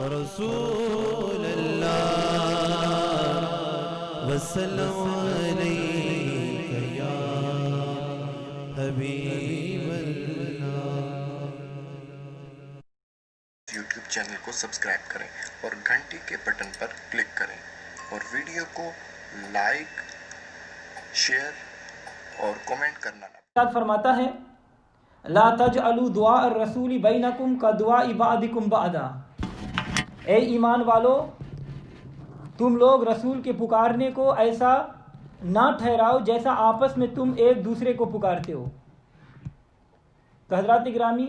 رسول اللہ وسلم علیک یا حبیب اللہ۔ یوٹیوب چینل کو سبسکرائب کریں اور گھنٹی کے بٹن پر کلک کریں اور ویڈیو کو لائک، شیئر اور کمنٹ کرنا نہ فرماتا ہے لا تجعلوا دعاء الرسول بینکم کدعاء بعضکم بعضا، اے ایمان والو تم لوگ رسول کے پکارنے کو ایسا نہ ٹھہراؤ جیسا آپس میں تم ایک دوسرے کو پکارتے ہو۔ تو حضرات گرامی،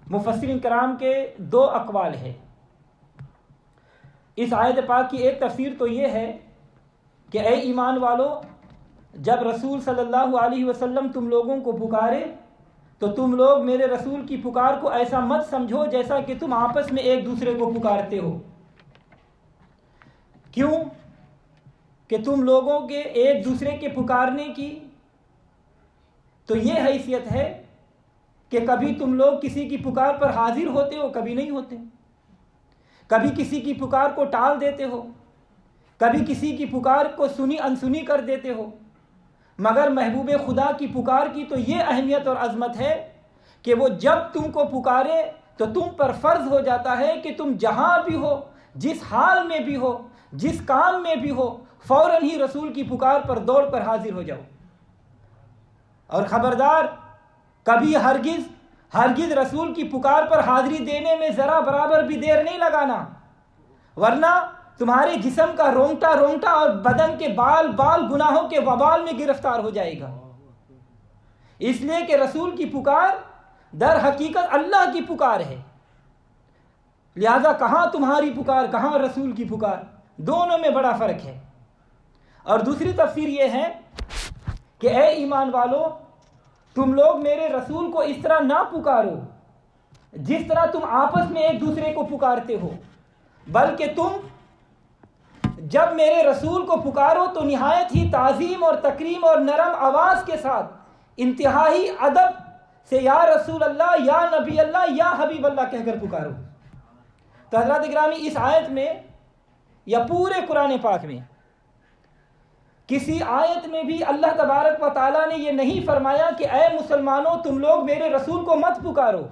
مفسرین کرام کے دو اقوال ہیں۔ اس آیت پاک کی ایک تفسیر تو یہ ہے کہ اے ایمان والو، جب رسول صلی اللہ علیہ وسلم تم لوگوں کو پکارے تو تم لوگ میرے رسول کی پکار کو ایسا مت سمجھو جیسا کہ تم آپس میں ایک دوسرے کو پکارتے ہو۔ کیوں کہ تم لوگوں کے ایک دوسرے کے پکارنے کی تو یہ حیثیت ہے کہ کبھی تم لوگ کسی کی پکار پر حاضر ہوتے ہو، کبھی نہیں ہوتے، کبھی کسی کی پکار کو ٹال دیتے ہو، کبھی کسی کی پکار کو سنی انسنی کر دیتے ہو، مگر محبوب خدا کی پکار کی تو یہ اہمیت اور عظمت ہے کہ وہ جب تم کو پکارے تو تم پر فرض ہو جاتا ہے کہ تم جہاں بھی ہو، جس حال میں بھی ہو، جس کام میں بھی ہو، فوراً ہی رسول کی پکار پر دوڑ کر حاضر ہو جاؤ۔ اور خبردار، کبھی ہرگز رسول کی پکار پر حاضری دینے میں ذرا برابر بھی دیر نہیں لگانا، ورنہ تمہارے جسم کا رونگٹا اور بدن کے بال گناہوں کے وبال میں گرفتار ہو جائے گا۔ اس لیے کہ رسول کی پکار در حقیقت اللہ کی پکار ہے، لہذا کہاں تمہاری پکار، کہاں رسول کی پکار، دونوں میں بڑا فرق ہے۔ اور دوسری تفسیر یہ ہے کہ اے ایمان والو، تم لوگ میرے رسول کو اس طرح نہ پکارو جس طرح تم آپس میں ایک دوسرے کو پکارتے ہو، بلکہ تم جب میرے رسول کو پکارو تو نہایت ہی تعظیم اور تکریم اور نرم آواز کے ساتھ انتہائی ادب سے یا رسول اللہ، یا نبی اللہ، یا حبیب اللہ کہہ کر پکارو۔ تو حضرات گرامی، اس آیت میں یا پورے قرآن پاک میں کسی آیت میں بھی اللہ تبارک و تعالیٰ نے یہ نہیں فرمایا کہ اے مسلمانوں تم لوگ میرے رسول کو مت پکارو،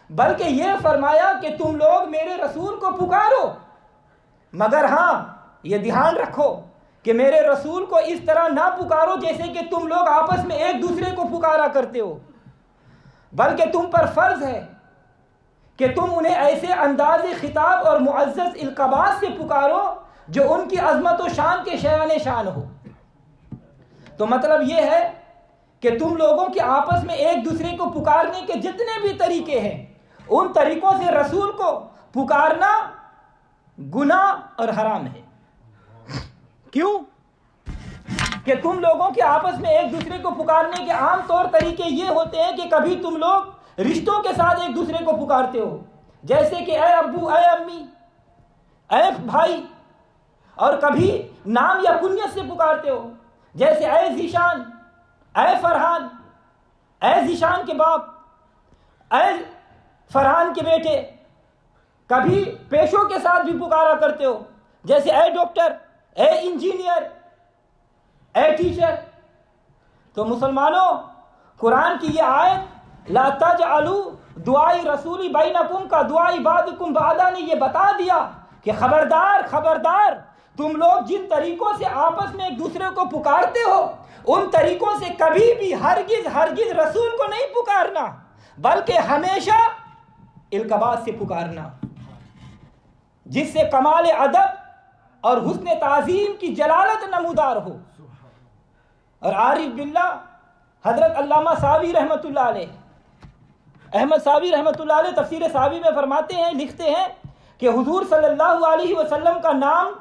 بلکہ یہ فرمایا کہ تم لوگ میرے رسول کو پکارو، مگر ہاں یہ دھیان رکھو کہ میرے رسول کو اس طرح نہ پکارو جیسے کہ تم لوگ آپس میں ایک دوسرے کو پکارا کرتے ہو، بلکہ تم پر فرض ہے کہ تم انہیں ایسے انداز خطاب اور معزز القابات سے پکارو جو ان کی عظمت و شان کے شایان شان ہو۔ تو مطلب یہ ہے کہ تم لوگوں کے آپس میں ایک دوسرے کو پکارنے کے جتنے بھی طریقے ہیں، ان طریقوں سے رسول کو پکارنا گناہ اور حرام ہے۔ کیوں کہ تم لوگوں کے آپس میں ایک دوسرے کو پکارنے کے عام طور طریقے یہ ہوتے ہیں کہ کبھی تم لوگ رشتوں کے ساتھ ایک دوسرے کو پکارتے ہو، جیسے کہ اے ابو، اے امی، اے بھائی، اور کبھی نام یا کنیت سے پکارتے ہو، جیسے اے ذیشان، اے فرحان، اے ذیشان کے باپ، اے فرحان کے بیٹے۔ کبھی پیشوں کے ساتھ بھی پکارا کرتے ہو، جیسے اے ڈاکٹر، اے انجینئر، اے ٹیچر۔ تو مسلمانوں، قرآن کی یہ آیت لا تجعلوا دعاء رسول بینکم کا دعاء بعضکم بعضا نے یہ بتا دیا کہ خبردار تم لوگ جن طریقوں سے آپس میں ایک دوسرے کو پکارتے ہو، ان طریقوں سے کبھی بھی ہرگز رسول کو نہیں پکارنا، بلکہ ہمیشہ القابات سے پکارنا، جس سے کمال ادب اور حسن تعظیم کی جلالت نمودار ہو۔ اور عارف باللہ حضرت علامہ ساوی رحمۃ اللہ علیہ، احمد ساوی رحمۃ اللہ علیہ تفسیر ساوی میں فرماتے ہیں، لکھتے ہیں کہ حضور صلی اللہ علیہ وسلم کا نام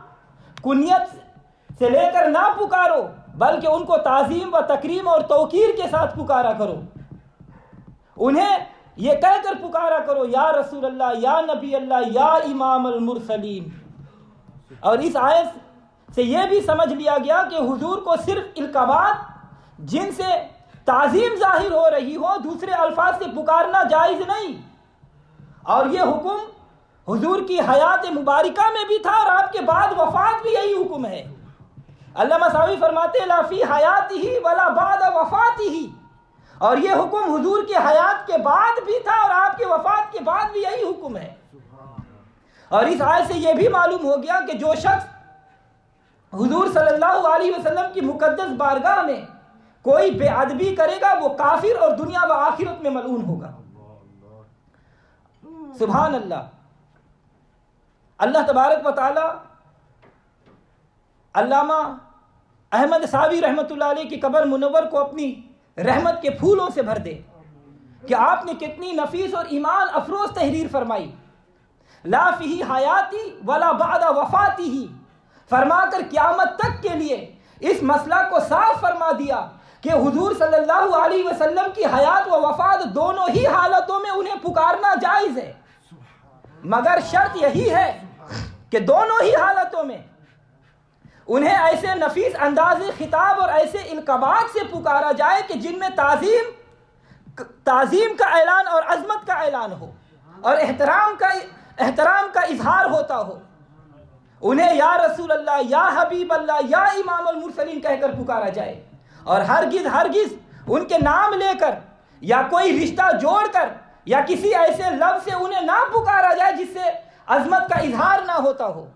کنیت سے لے کر نہ پکارو، بلکہ ان کو تعظیم و تکریم اور توقیر کے ساتھ پکارا کرو، انہیں یہ کہہ کر پکارا کرو یا رسول اللہ، یا نبی اللہ، یا امام المرسلین۔ اور اس آیت سے یہ بھی سمجھ لیا گیا کہ حضور کو صرف القابات جن سے تعظیم ظاہر ہو رہی ہو دوسرے الفاظ سے پکارنا جائز نہیں، اور یہ حکم حضور کی حیات مبارکہ میں بھی تھا اور آپ کے بعد وفات بھی یہی حکم ہے۔ علامہ ساوی فرماتے ہیں لا فی حیاتہ ولا بعد وفاتہ، اور یہ حکم حضور کی حیات کے بعد بھی تھا اور آپ کی وفات کے بعد بھی یہی حکم ہے۔ اور اس آیت سے یہ بھی معلوم ہو گیا کہ جو شخص حضور صلی اللہ علیہ وسلم کی مقدس بارگاہ میں کوئی بے ادبی کرے گا وہ کافر اور دنیا و آخرت میں ملعون ہوگا۔ سبحان اللہ۔ اللہ تبارک و تعالی علامہ احمد ساوی رحمۃ اللہ علیہ کی قبر منور کو اپنی رحمت کے پھولوں سے بھر دے کہ آپ نے کتنی نفیس اور ایمان افروز تحریر فرمائی، لا فی حیاتی ولا بعد وفاتی، فرما کر قیامت تک کے لیے اس مسئلہ کو صاف فرما دیا کہ حضور صلی اللہ علیہ وسلم کی حیات و وفات دونوں ہی حالتوں میں انہیں پکارنا جائز ہے، مگر شرط یہی ہے کہ دونوں ہی حالتوں میں انہیں ایسے نفیس انداز خطاب اور ایسے القابات سے پکارا جائے کہ جن میں تعظیم کا اعلان اور عظمت کا اعلان ہو اور احترام کا اظہار ہوتا ہو۔ انہیں یا رسول اللہ، یا حبیب اللہ، یا امام المرسلین کہہ کر پکارا جائے، اور ہرگز ان کے نام لے کر یا کوئی رشتہ جوڑ کر یا کسی ایسے لفظ سے انہیں نہ پکارا جائے جس سے عظمت کا اظہار نہ ہوتا ہو۔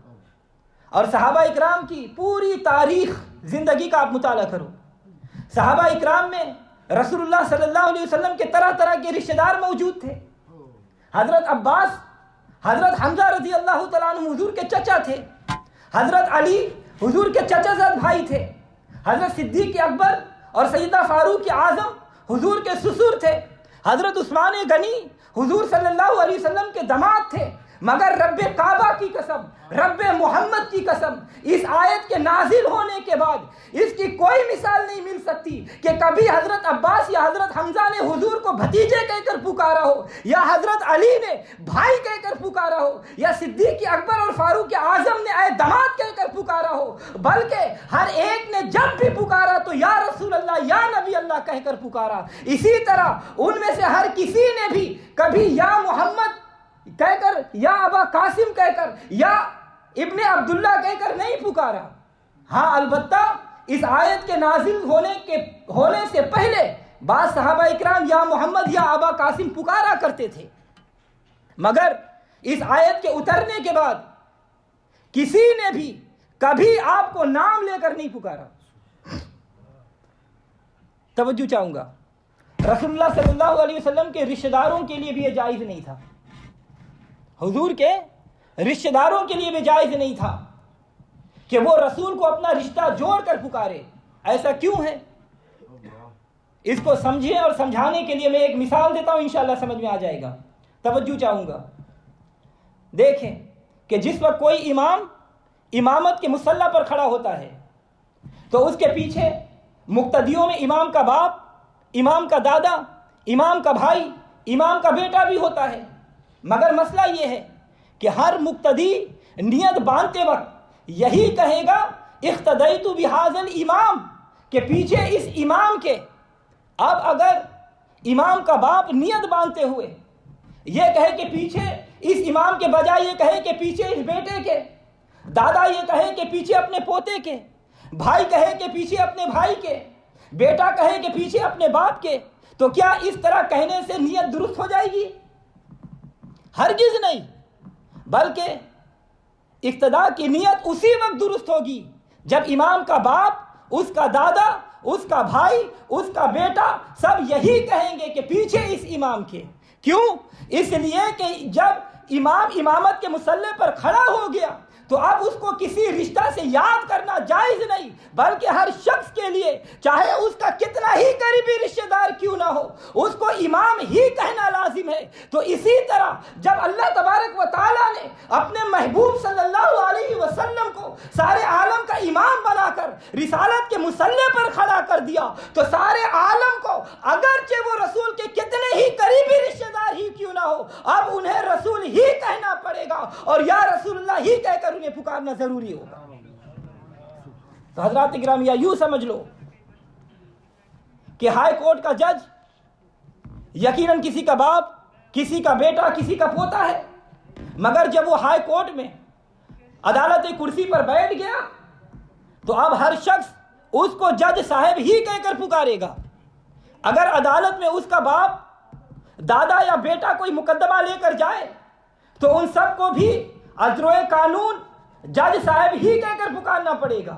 اور صحابہ اکرام کی پوری تاریخ زندگی کا آپ مطالعہ کرو، صحابہ اکرام میں رسول اللہ صلی اللہ علیہ وسلم کے طرح طرح کے رشتہ دار موجود تھے۔ حضرت عباس، حضرت حمزہ رضی اللہ تعالیٰ عنہ حضور کے چچا تھے، حضرت علی حضور کے چچا زاد بھائی تھے، حضرت صدیق اکبر اور سیدنا فاروق اعظم حضور کے سسر تھے، حضرت عثمان غنی حضور صلی اللہ علیہ وسلم کے داماد تھے، مگر رب کعبہ کی قسم، رب محمد کی قسم، اس آیت کے نازل ہونے کے بعد اس کی کوئی مثال نہیں مل سکتی کہ کبھی حضرت عباس یا حضرت حمزہ نے حضور کو بھتیجے کہہ کر پکارا ہو، یا حضرت علی نے بھائی کہہ کر پکارا ہو، یا صدیق اکبر اور فاروق اعظم نے اے داماد کہہ کر پکارا ہو، بلکہ ہر ایک نے جب بھی پکارا تو یا رسول اللہ، یا نبی اللہ کہہ کر پکارا۔ اسی طرح ان میں سے ہر کسی نے بھی کبھی یا محمد کہہ کر، یا ابا قاسم کہہ کر، یا ابن عبداللہ کہہ کر نہیں پکارا۔ ہاں البتہ اس آیت کے نازل ہونے سے پہلے بعض صحابہ اکرام یا محمد یا ابا قاسم پکارا کرتے تھے، مگر اس آیت کے اترنے کے بعد کسی نے بھی کبھی آپ کو نام لے کر نہیں پکارا۔ توجہ چاہوں گا، رسول اللہ صلی اللہ علیہ وسلم کے رشتہ داروں کے لیے بھی یہ جائز نہیں تھا، حضور کے رشتہ داروں کے لیے بھی جائز نہیں تھا کہ وہ رسول کو اپنا رشتہ جوڑ کر پکارے۔ ایسا کیوں ہے؟ اس کو سمجھیں اور سمجھانے کے لیے میں ایک مثال دیتا ہوں، انشاءاللہ سمجھ میں آ جائے گا۔ توجہ چاہوں گا، دیکھیں کہ جس وقت کوئی امام امامت کے مصلی پر کھڑا ہوتا ہے تو اس کے پیچھے مقتدیوں میں امام کا باپ، امام کا دادا، امام کا بھائی، امام کا بیٹا بھی ہوتا ہے، مگر مسئلہ یہ ہے کہ ہر مقتدی نیت باندھتے وقت یہی کہے گا اقتدیت بہذا الامام، کہ پیچھے اس امام کے۔ اب اگر امام کا باپ نیت باندھتے ہوئے یہ کہے کہ پیچھے اس امام کے بجائے یہ کہے کہ پیچھے اس بیٹے کے، دادا یہ کہے کہ پیچھے اپنے پوتے کے، بھائی کہے کہ پیچھے اپنے بھائی کے، بیٹا کہے کہ پیچھے اپنے باپ کے، تو کیا اس طرح کہنے سے نیت درست ہو جائے گی؟ ہرگز نہیں، بلکہ اقتداء کی نیت اسی وقت درست ہوگی جب امام کا باپ، اس کا دادا، اس کا بھائی، اس کا بیٹا سب یہی کہیں گے کہ پیچھے اس امام کے۔ کیوں؟ اس لیے کہ جب امام امامت کے مصلی پر کھڑا ہو گیا تو اب اس کو کسی رشتہ سے یاد کرنا جائز نہیں، بلکہ ہر شخص کے لیے چاہے اس کا کتنا ہی قریبی رشتہ دار کیوں نہ ہو اس کو امام ہی کہنا لازم ہے۔ تو اسی طرح جب اللہ تبارک و تعالیٰ نے اپنے محبوب صلی اللہ علیہ وسلم کو سارے عالم کا امام بنا کر رسالت کے مصلی پر کھڑا کر دیا تو سارے عالم کو اگرچہ وہ رسول کے کتنے ہی قریبی رشتہ دار ہی کیوں نہ ہو اب انہیں رسول ہی کہنا پڑے گا اور یا رسول اللہ ہی کہہ کر انہیں پکارنا ضروری ہوگا۔ تو حضرات گرامی، یوں سمجھ لو کہ ہائی کورٹ کا جج یقیناً کسی کا باپ، کسی کا بیٹا کسی کا پوتا ہے، مگر جب وہ ہائی کورٹ میں عدالت کرسی پر بیٹھ گیا تو اب ہر شخص اس کو جج صاحب ہی کہہ کر پکارے گا۔ اگر عدالت میں اس کا باپ، دادا یا بیٹا کوئی مقدمہ لے کر جائے تو ان سب کو بھی اذروئے قانون جج صاحب ہی کہہ کر پکارنا پڑے گا۔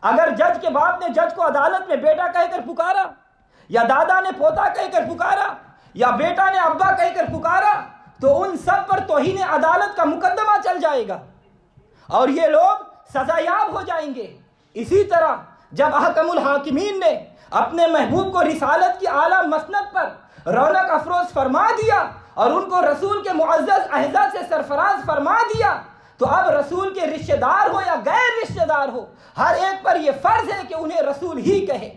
اگر جج کے باپ نے جج کو عدالت میں بیٹا کہہ کر پکارا، یا دادا نے پوتا کہہ کر پکارا، یا بیٹا نے ابا کہہ کر پکارا، تو ان سب پر توہین عدالت کا مقدمہ چل جائے گا اور یہ لوگ سزا یاب ہو جائیں گے۔ اسی طرح جب احکم الحاکمین نے اپنے محبوب کو رسالت کی اعلیٰ مسند پر رونق افروز فرما دیا اور ان کو رسول کے معزز اعزاز سے سرفراز فرما دیا، تو اب رسول کے رشتہ دار ہو یا غیر رشتہ دار ہو، ہر ایک پر یہ فرض ہے کہ انہیں رسول ہی کہے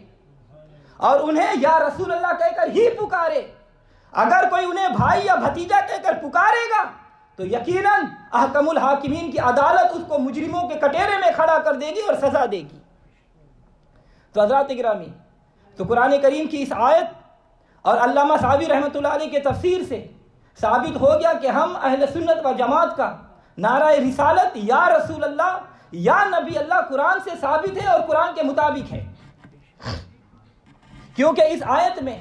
اور انہیں یا رسول اللہ کہہ کر ہی پکارے۔ اگر کوئی انہیں بھائی یا بھتیجا کہہ کر پکارے گا تو یقیناً احکم الحاکمین کی عدالت اس کو مجرموں کے کٹہرے میں کھڑا کر دے گی اور سزا دے گی۔ تو حضرات گرامی، تو قرآن کریم کی اس آیت اور علامہ صحابی رحمۃ اللہ علیہ کے تفسیر سے ثابت ہو گیا کہ ہم اہل سنت و جماعت کا نعرہ رسالت یا رسول اللہ یا نبی اللہ قرآن سے ثابت ہے اور قرآن کے مطابق ہے، کیونکہ اس آیت میں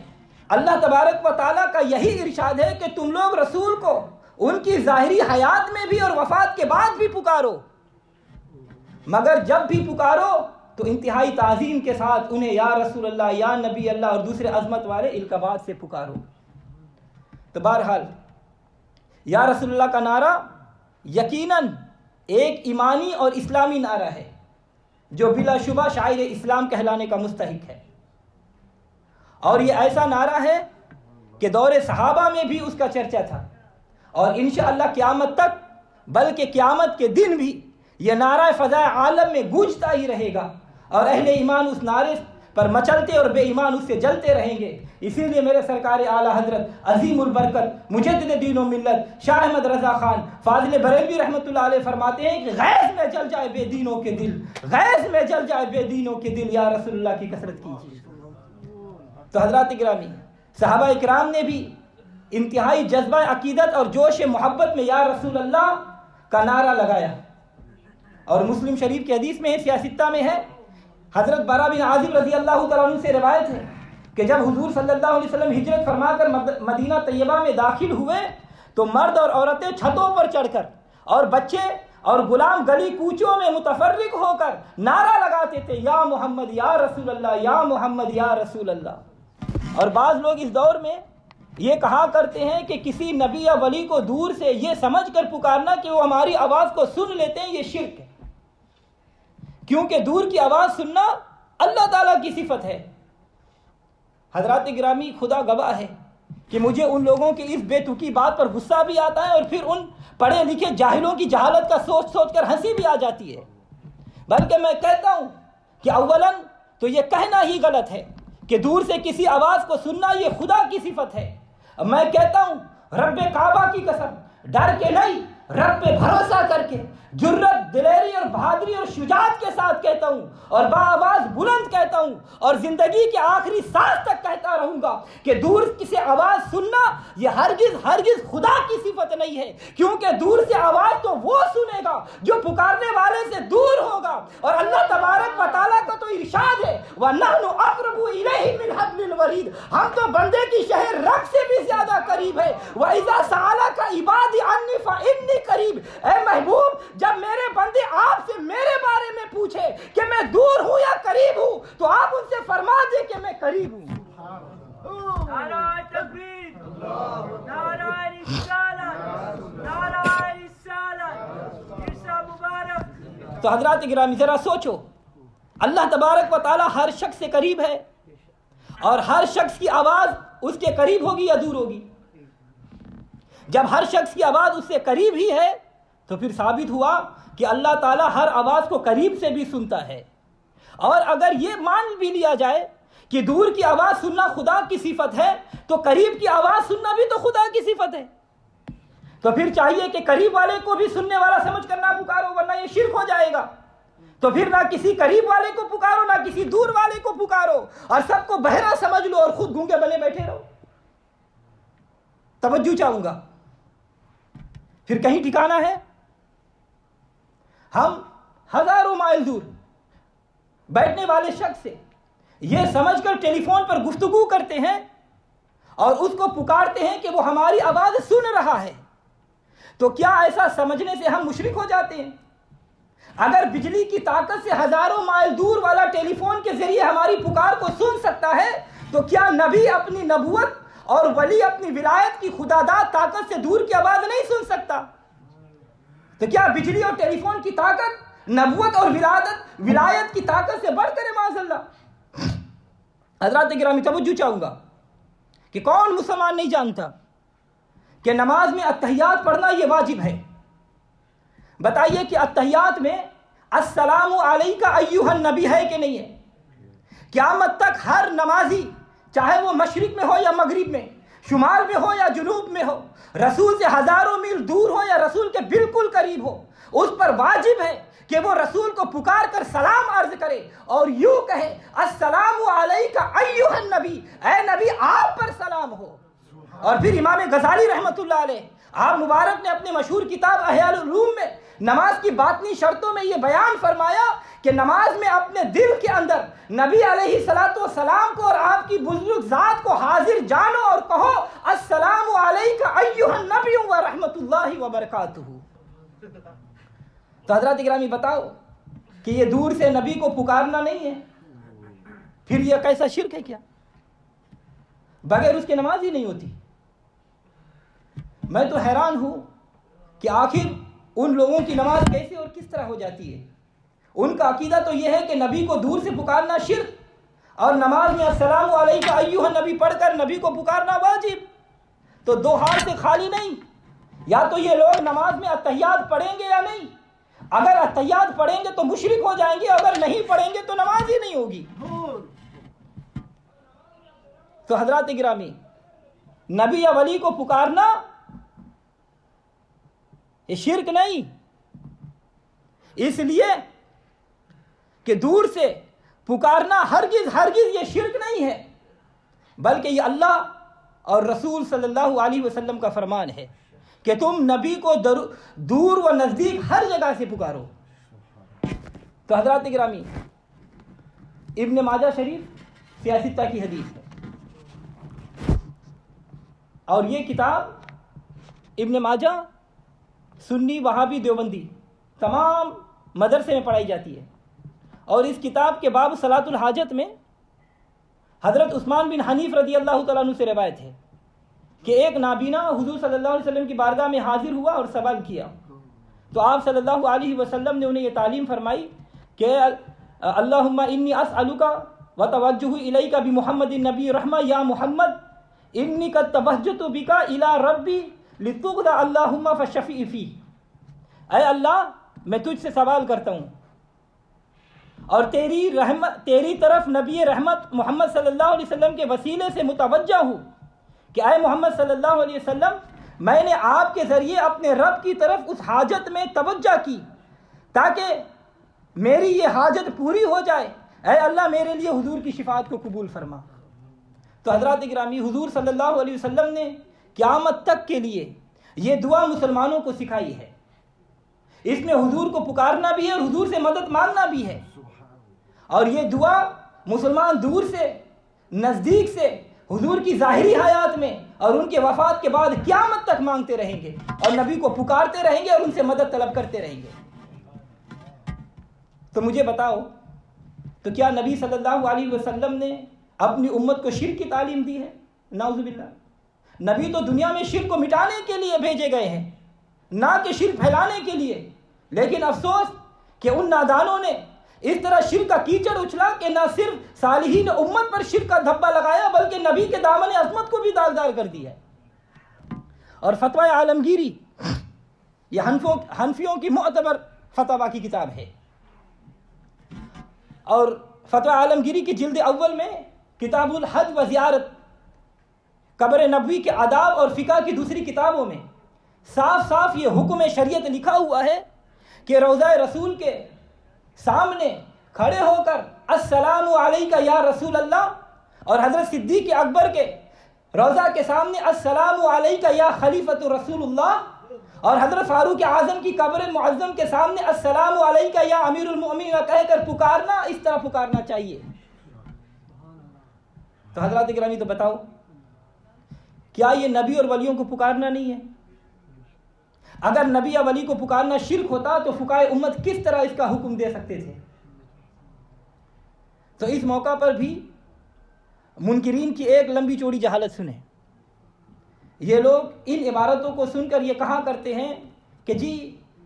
اللہ تبارک و تعالیٰ کا یہی ارشاد ہے کہ تم لوگ رسول کو ان کی ظاہری حیات میں بھی اور وفات کے بعد بھی پکارو، مگر جب بھی پکارو تو انتہائی تعظیم کے ساتھ انہیں یا رسول اللہ یا نبی اللہ اور دوسرے عظمت والے القابات سے پکارو۔ تو بہرحال یا رسول اللہ کا نعرہ یقیناً ایک ایمانی اور اسلامی نعرہ ہے جو بلا شبہ شاعر اسلام کہلانے کا مستحق ہے، اور یہ ایسا نعرہ ہے کہ دور صحابہ میں بھی اس کا چرچا تھا، اور انشاءاللہ قیامت تک بلکہ قیامت کے دن بھی یہ نعرہ فضائے عالم میں گونجتا ہی رہے گا، اور اہل ایمان اس نعرے پر مچلتے اور بے ایمان اس سے جلتے رہیں گے۔ اسی لیے میرے سرکار اعلیٰ حضرت عظیم البرکت مجدد دین و ملت شاہ احمد رضا خان فاضل بریلوی رحمۃ اللہ علیہ فرماتے ہیں کہ غیظ میں جل جائے بے دینوں کے دل، غیظ میں جل جائے بے دینوں کے دل، یا رسول اللہ کی کثرت کیجیے۔ تو حضرات گرامی، صحابہ اکرام نے بھی انتہائی جذبہ عقیدت اور جوش محبت میں یا رسول اللہ کا نعرہ لگایا، اور مسلم شریف کی حدیث میں سیاستہ میں ہے، حضرت برا بن عازب رضی اللہ تعالیٰ عنہ سے روایت ہے کہ جب حضور صلی اللہ علیہ وسلم ہجرت فرما کر مدینہ طیبہ میں داخل ہوئے تو مرد اور عورتیں چھتوں پر چڑھ کر اور بچے اور غلام گلی کوچوں میں متفرق ہو کر نعرہ لگاتے تھے، یا محمد یا رسول اللہ، یا محمد یا رسول اللہ۔ اور بعض لوگ اس دور میں یہ کہا کرتے ہیں کہ کسی نبی یا ولی کو دور سے یہ سمجھ کر پکارنا کہ وہ ہماری آواز کو سن لیتے ہیں، یہ شرک ہے، کیونکہ دور کی آواز سننا اللہ تعالیٰ کی صفت ہے۔ حضرات گرامی، خدا گواہ ہے کہ مجھے ان لوگوں کی اس بے تکی بات پر غصہ بھی آتا ہے اور پھر ان پڑھے لکھے جاہلوں کی جہالت کا سوچ سوچ کر ہنسی بھی آ جاتی ہے، بلکہ میں کہتا ہوں کہ اولاً تو یہ کہنا ہی غلط ہے کہ دور سے کسی آواز کو سننا یہ خدا کی صفت ہے۔ میں کہتا ہوں رب کعبہ کی قسم، ڈر کے نہیں، رب پہ بھروسہ کر کے جرت، دلیری اور بہادری اور شجاعت کے ساتھ کہتا ہوں، اور بآواز بلند کہتا ہوں، اور زندگی کے آخری سانس تک کہتا رہوں گا کہ دور سے آواز سننا یہ ہرگز خدا کی صفت نہیں ہے، کیونکہ دور سے آواز تو وہ سنے گا جو پکارنے والے سے دور ہوگا، اور اللہ تبارک و تعالیٰ کا تو ارشاد ہے وَنَحْنُ أَقْرَبُ إِلَيْهِ مِنْ حَبْلِ الْوَرِيدِ، ہم تو بندے کی شہر رگ سے بھی زیادہ قریب ہے۔ وَإِذَا سَأَلَكَ عِبَادِي عَنِّي فَإِنِّي قَرِيبٌ، اے محبوب جب میرے بندے آپ سے میرے بارے میں پوچھے کہ میں دور ہوں یا قریب ہوں تو آپ ان سے فرما دیں کہ میں قریب ہوں۔ نعرہ تکبیر، نعرہ رسالت، نعرہ رسالت، عیسیٰ مبارک۔ تو حضرات گرامی ذرا سوچو، اللہ تبارک و تعالی ہر شخص سے قریب ہے، اور ہر شخص کی آواز اس کے قریب ہوگی یا دور ہوگی؟ جب ہر شخص کی آواز اس سے قریب ہی ہے تو پھر ثابت ہوا کہ اللہ تعالیٰ ہر آواز کو قریب سے بھی سنتا ہے۔ اور اگر یہ مان بھی لیا جائے کہ دور کی آواز سننا خدا کی صفت ہے تو قریب کی آواز سننا بھی تو خدا کی صفت ہے، تو پھر چاہیے کہ قریب والے کو بھی سننے والا سمجھ کر نہ پکارو، ورنہ یہ شرک ہو جائے گا۔ تو پھر نہ کسی قریب والے کو پکارو نہ کسی دور والے کو پکارو، اور سب کو بہرا سمجھ لو اور خود گونگے بنے بیٹھے رہو۔ توجہ چاہوں گا، پھر کہیں ٹھکانہ ہے؟ ہم ہزاروں مائل دور بیٹھنے والے شخص سے یہ سمجھ کر ٹیلی فون پر گفتگو کرتے ہیں اور اس کو پکارتے ہیں کہ وہ ہماری آواز سن رہا ہے، تو کیا ایسا سمجھنے سے ہم مشرک ہو جاتے ہیں؟ اگر بجلی کی طاقت سے ہزاروں مائل دور والا ٹیلی فون کے ذریعے ہماری پکار کو سن سکتا ہے، تو کیا نبی اپنی نبوت اور ولی اپنی ولایت کی خداداد طاقت سے دور کی آواز نہیں سن سکتا؟ تو کیا بجلی اور ٹیلی فون کی طاقت نبوت اور ولایت کی طاقت سے بڑھ کر ہے؟ معاذ اللہ۔ حضرات گرامی توجہ چاہوں گا کہ کون مسلمان نہیں جانتا کہ نماز میں التحیات پڑھنا یہ واجب ہے؟ بتائیے کہ التحیات میں السلام علیکہ ایھا النبی ہے کہ نہیں ہے؟ قیامت تک ہر نمازی، چاہے وہ مشرق میں ہو یا مغرب میں، شمال میں ہو یا جنوب میں ہو، رسول سے ہزاروں میل دور ہو یا رسول کے بالکل قریب ہو، اس پر واجب ہے کہ وہ رسول کو پکار کر سلام عرض کرے اور یوں کہے السلام علیکہ ایھا النبی، اے نبی آپ پر سلام ہو۔ اور پھر امام غزالی رحمۃ اللہ علیہ، آپ مبارک نے اپنے مشہور کتاب احیاء العلوم میں نماز کی باطنی شرطوں میں یہ بیان فرمایا کہ نماز میں اپنے دل کے اندر نبی علیہ الصلوۃ والسلام کو اور آپ کی بزرگ ذات کو حاضر جانو اور کہو السلام علیکہ ایھا النبی ورحمۃ اللہ وبرکاتہ۔ تو حضرات گرامی بتاؤ کہ یہ دور سے نبی کو پکارنا نہیں ہے؟ پھر یہ کیسا شرک ہے؟ کیا بغیر اس کے نماز ہی نہیں ہوتی؟ میں تو حیران ہوں کہ آخر ان لوگوں کی نماز کیسے اور کس طرح ہو جاتی ہے۔ ان کا عقیدہ تو یہ ہے کہ نبی کو دور سے پکارنا شرک، اور نماز میں السلام علیکہ ایھا النبی پڑھ کر نبی کو پکارنا واجب۔ تو دو ہاتھ سے خالی نہیں، یا تو یہ لوگ نماز میں التحیات پڑھیں گے یا نہیں۔ اگر التحیات پڑھیں گے تو مشرک ہو جائیں گے، اگر نہیں پڑھیں گے تو نماز ہی نہیں ہوگی۔ تو حضرات گرامی، نبی یا ولی کو پکارنا یہ شرک نہیں، اس لیے کہ دور سے پکارنا ہرگز یہ شرک نہیں ہے، بلکہ یہ اللہ اور رسول صلی اللہ علیہ وسلم کا فرمان ہے کہ تم نبی کو دور و نزدیک ہر جگہ سے پکارو۔ تو حضرات گرامی، ابن ماجہ شریف سیاستہ کی حدیث ہے، اور یہ کتاب ابن ماجہ سنی وہابی دیوبندی تمام مدرسے میں پڑھائی جاتی ہے، اور اس کتاب کے باب صلاۃ الحاجت میں حضرت عثمان بن حنیف رضی اللہ تعالیٰ عنہ سے روایت ہے کہ ایک نابینا حضور صلی اللہ علیہ وسلم کی بارگاہ میں حاضر ہوا اور سوال کیا، تو آپ صلی اللہ علیہ وسلم نے انہیں یہ تعلیم فرمائی کہ اللہم انی اسألک وتوجہ الیک بمحمد النبی رحمہ یا محمد انی قد توجہت بک الی ربی لتغدا اللہم فشفع فی۔ اے اللہ، میں تجھ سے سوال کرتا ہوں اور تیری طرف نبی رحمت محمد صلی اللہ علیہ وسلم کے وسیلے سے متوجہ ہوں کہ اے محمد صلی اللہ علیہ وسلم، میں نے آپ کے ذریعے اپنے رب کی طرف اس حاجت میں توجہ کی تاکہ میری یہ حاجت پوری ہو جائے، اے اللہ میرے لیے حضور کی شفاعت کو قبول فرما۔ تو حضرات گرامی، حضور صلی اللہ علیہ وسلم نے قیامت تک کے لیے یہ دعا مسلمانوں کو سکھائی ہے، اس میں حضور کو پکارنا بھی ہے اور حضور سے مدد مانگنا بھی ہے، اور یہ دعا مسلمان دور سے نزدیک سے حضور کی ظاہری حیات میں اور ان کے وفات کے بعد قیامت تک مانگتے رہیں گے اور نبی کو پکارتے رہیں گے اور ان سے مدد طلب کرتے رہیں گے۔ تو مجھے بتاؤ، تو کیا نبی صلی اللہ علیہ وسلم نے اپنی امت کو شرک کی تعلیم دی ہے؟ نعوذ باللہ۔ نبی تو دنیا میں شرک کو مٹانے کے لیے بھیجے گئے ہیں، نہ کہ شرک پھیلانے کے لیے، لیکن افسوس کہ ان نادانوں نے اس طرح شرک کا کیچڑ اچھلا کہ نہ صرف صالحین امت پر شرک کا دھبا لگایا بلکہ نبی کے دامن عظمت کو بھی داغدار کر دیا۔ اور فتوی عالمگیری یہ حنفیوں کی معتبر فتویٰ کی کتاب ہے، اور فتوی عالمگیری کی جلد اول میں کتاب الحج و زیارت، قبر نبوی کے آداب اور فقہ کی دوسری کتابوں میں صاف صاف یہ حکم شریعت لکھا ہوا ہے کہ روضہ رسول کے سامنے کھڑے ہو کر السلام علیکہ یا رسول اللہ، اور حضرت صدیق اکبر کے روضہ کے سامنے السلام علیک یا خلیفۃ رسول اللہ، اور حضرت فاروق اعظم کی قبر معظم کے سامنے السلام علیک یا امیر المؤمنین کہہ کر پکارنا، اس طرح پکارنا چاہیے۔ تو حضرات گرامی تو بتاؤ، کیا یہ نبی اور ولیوں کو پکارنا نہیں ہے؟ اگر نبی یا ولی کو پکارنا شرک ہوتا تو فقہائے امت کس طرح اس کا حکم دے سکتے تھے؟ تو اس موقع پر بھی منکرین کی ایک لمبی چوڑی جہالت سنیں۔ یہ لوگ ان عبارتوں کو سن کر یہ کہا کرتے ہیں کہ جی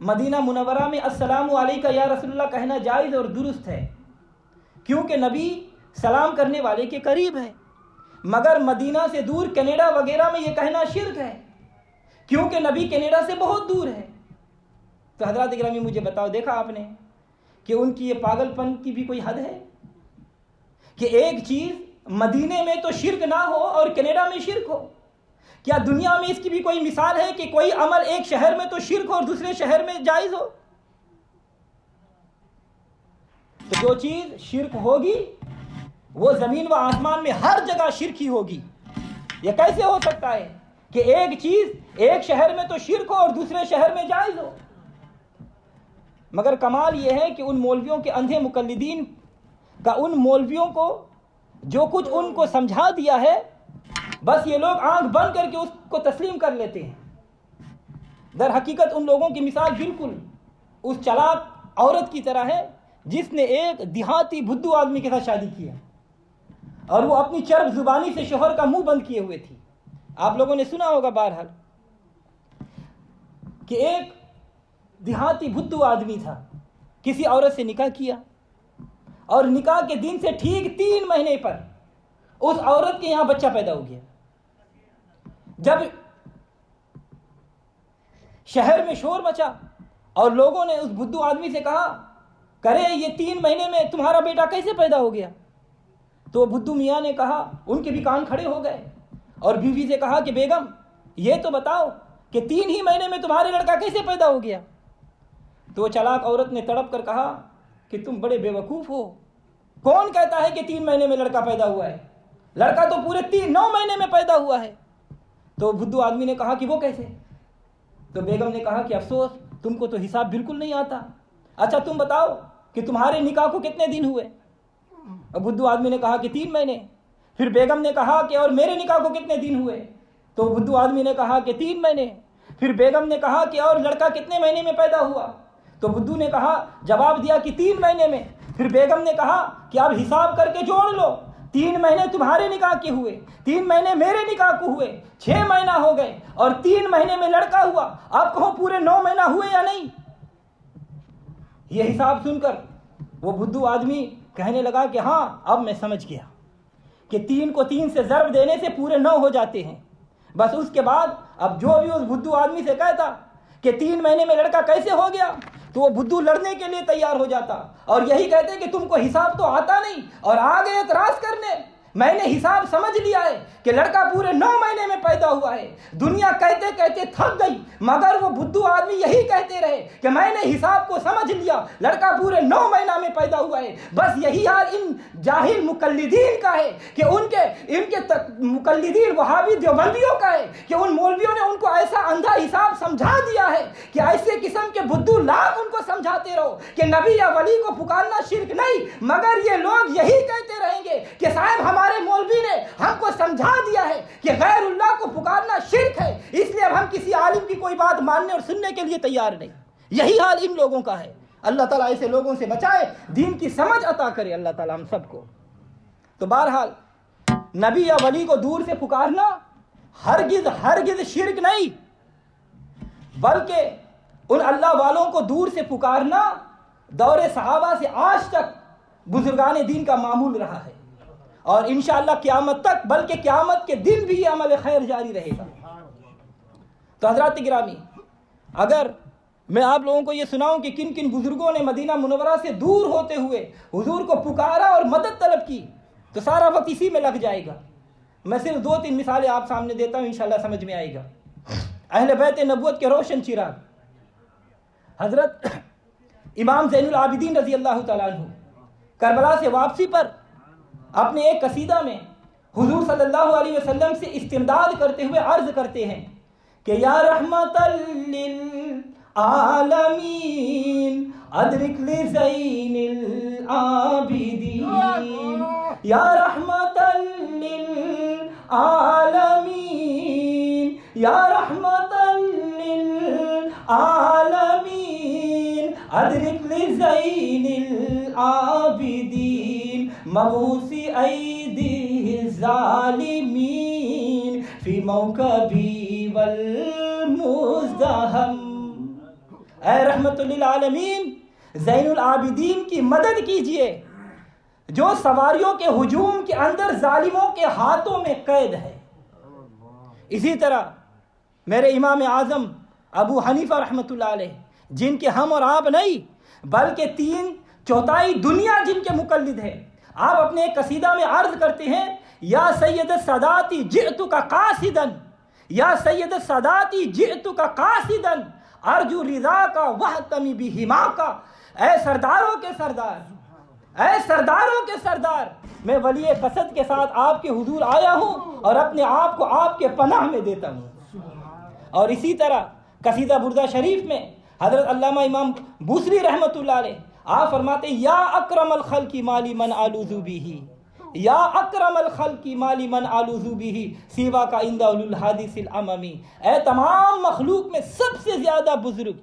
مدینہ منورہ میں السلام علیکہ یا رسول اللہ کہنا جائز اور درست ہے، کیونکہ نبی سلام کرنے والے کے قریب ہے، مگر مدینہ سے دور کینیڈا وغیرہ میں یہ کہنا شرک ہے، کیونکہ نبی کینیڈا سے بہت دور ہے۔ تو حضرات گرامی مجھے بتاؤ، دیکھا آپ نے کہ ان کی یہ پاگل پن کی بھی کوئی حد ہے کہ ایک چیز مدینے میں تو شرک نہ ہو اور کینیڈا میں شرک ہو؟ کیا دنیا میں اس کی بھی کوئی مثال ہے کہ کوئی عمل ایک شہر میں تو شرک ہو اور دوسرے شہر میں جائز ہو؟ تو جو چیز شرک ہوگی وہ زمین و آسمان میں ہر جگہ شرک ہی ہوگی۔ یہ کیسے ہو سکتا ہے کہ ایک چیز ایک شہر میں تو شرک ہو اور دوسرے شہر میں جائز ہو؟ مگر کمال یہ ہے کہ ان مولویوں کے اندھے مقلدین کا، ان مولویوں کو جو کچھ ان کو سمجھا دیا ہے، بس یہ لوگ آنکھ بند کر کے اس کو تسلیم کر لیتے ہیں۔ در حقیقت ان لوگوں کی مثال بالکل اس چلاک عورت کی طرح ہے جس نے ایک دیہاتی بدھو آدمی کے ساتھ شادی کی ہے اور وہ اپنی چرب زبانی سے شوہر کا منہ بند کیے ہوئے تھی۔ آپ لوگوں نے سنا ہوگا بہرحال کہ ایک دیہاتی بدھو آدمی تھا، کسی عورت سے نکاح کیا اور نکاح کے دن سے ٹھیک 3 مہینے پر اس عورت کے یہاں بچہ پیدا ہو گیا۔ جب شہر میں شور مچا اور لوگوں نے اس بدھو آدمی سے کہا کرے یہ 3 مہینے میں تمہارا بیٹا کیسے پیدا ہو گیا، تو بدھو میاں نے کہا، ان کے بھی کان کھڑے ہو گئے اور بیوی سے کہا کہ بیگم یہ تو بتاؤ کہ 3 ہی مہینے میں تمہارے لڑکا کیسے پیدا ہو گیا؟ تو وہ چلاک عورت نے تڑپ کر کہا کہ تم بڑے بے وقوف ہو، کون کہتا ہے کہ 3 مہینے میں لڑکا پیدا ہوا ہے؟ لڑکا تو پورے 9 مہینے میں پیدا ہوا ہے۔ تو بدھو آدمی نے کہا کہ وہ کیسے؟ تو بیگم نے کہا کہ افسوس تم کو تو حساب بالکل نہیں آتا، اچھا تم بتاؤ کہ تمہارے نکاح کو کتنے دن ہوئے؟ اور بدھو آدمی نے کہا کہ 3 مہینے۔ پھر بیگم نے کہا کہ اور میرے نکاح کو کتنے دن ہوئے؟ تو بدھو آدمی نے کہا کہ 3 مہینے۔ پھر بیگم نے کہا کہ اور لڑکا کتنے مہینے میں پیدا ہوا؟ تو بدھو نے کہا، جواب دیا کہ 3 مہینے میں۔ پھر بیگم نے کہا کہ اب حساب کر کے جوڑ لو، 3 مہینے تمہارے نکاح کے ہوئے، 3 مہینے میرے نکاح کو ہوئے، 6 مہینہ ہو گئے اور 3 مہینے میں لڑکا ہوا، اب کہو پورے 9 مہینہ ہوئے یا نہیں؟ یہ حساب سن کر وہ بدھو آدمی کہنے لگا کہ ہاں اب میں سمجھ گیا کہ 3 کو 3 سے ضرب دینے سے پورے 9 ہو جاتے ہیں۔ بس اس کے بعد اب جو بھی اس بدھو آدمی سے کہتا کہ 3 مہینے میں لڑکا کیسے ہو گیا، تو وہ بدھو لڑنے کے لیے تیار ہو جاتا اور یہی کہتے کہ تم کو حساب تو آتا نہیں، اور آگے اعتراض کرنے میں نے حساب سمجھ لیا ہے کہ لڑکا پورے 9 مہینے میں پیدا ہوا ہے۔ دنیا کہتے کہتے تھک گئی، مگر وہ بدھو آدمی یہی کہتے رہے کہ میں نے حساب کو سمجھ لیا، لڑکا پورے 9 مہینہ میں پیدا ہوا ہے۔ بس یہی حال ان جاہل مقلدین کا ہے کہ ان کے مقلدین وہابی دیوبندیوں کا ہے کہ ان مولویوں نے ان کو ایسا اندھا حساب سمجھا دیا ہے کہ ایسے قسم کے بدھو لاکھ ان کو سمجھاتے رہو کہ نبی یا ولی کو پکارنا شرک نہیں، مگر یہ لوگ یہی کہتے رہیں گے کہ صاحب ہمارے مولوی نے ہم کو سمجھا دیا ہے کہ غیر اللہ کو پکارنا شرک ہے، اس لیے اب ہم کسی عالم کی کوئی بات ماننے اور سننے کے لیے تیار نہیں۔ یہی حال ان لوگوں کا ہے۔ اللہ تعالیٰ ایسے لوگوں سے بچائے، دین کی سمجھ عطا کرے اللہ تعالیٰ ہم سب کو۔ تو بہرحال نبی یا ولی کو دور سے پکارنا ہرگز شرک نہیں، بلکہ ان اللہ والوں کو دور سے پکارنا دور صحابہ سے آج تک بزرگان دین کا معمول رہا ہے، اور انشاءاللہ قیامت تک، بلکہ قیامت کے دن بھی یہ عمل خیر جاری رہے گا۔ تو حضرات گرامی، اگر میں آپ لوگوں کو یہ سناؤں کہ کن کن بزرگوں نے مدینہ منورہ سے دور ہوتے ہوئے حضور کو پکارا اور مدد طلب کی، تو سارا وقت اسی میں لگ جائے گا۔ میں صرف 2-3 مثالیں آپ سامنے دیتا ہوں، انشاءاللہ سمجھ میں آئے گا۔ اہل بیت نبوت کے روشن چراغ حضرت امام زین العابدین رضی اللہ تعالیٰ عنہ کربلا سے واپسی پر اپنے ایک قصیدہ میں حضور صلی اللہ علیہ وسلم سے استمداد کرتے ہوئے عرض کرتے ہیں کہ یا رحمت للعالمین ادرک لزین العابدین، یا رحمت للعالمین، یا رحمت للعالمین ادرک لزین العابدین مبوسی ایدی الظالمین فی موکبی والمزدہم۔ اے رحمت للعالمین، زین العابدین کی مدد کیجئے جو سواریوں کے ہجوم کے اندر ظالموں کے ہاتھوں میں قید ہے۔ اسی طرح میرے امام اعظم ابو حنیفہ رحمۃ اللہ علیہ، جن کے ہم اور آپ نہیں بلکہ 3/4 دنیا جن کے مقلد ہیں، آپ اپنے ایک قصیدہ میں عرض کرتے ہیں یا سید السادات جئتک قاصدا، یا سید السادات جئتک قاصدا ارجو رضا کا وحتمی بہما کا۔ اے سرداروں کے سردار، اے سرداروں کے سردار، میں ولی قصد کے ساتھ آپ کے حضور آیا ہوں اور اپنے آپ کو آپ کے پناہ میں دیتا ہوں۔ اور اسی طرح قصیدہ بردہ شریف میں حضرت علامہ امام بوسری رحمۃ اللہ علیہ آپ فرماتے ہیں یا اکرم الخلق مالی من آلوذو بہ، یا اکرم الخلق مالی من آلوذو بہ سیوا کا عند اولو الحادث الاممی۔ اے تمام مخلوق میں سب سے زیادہ بزرگ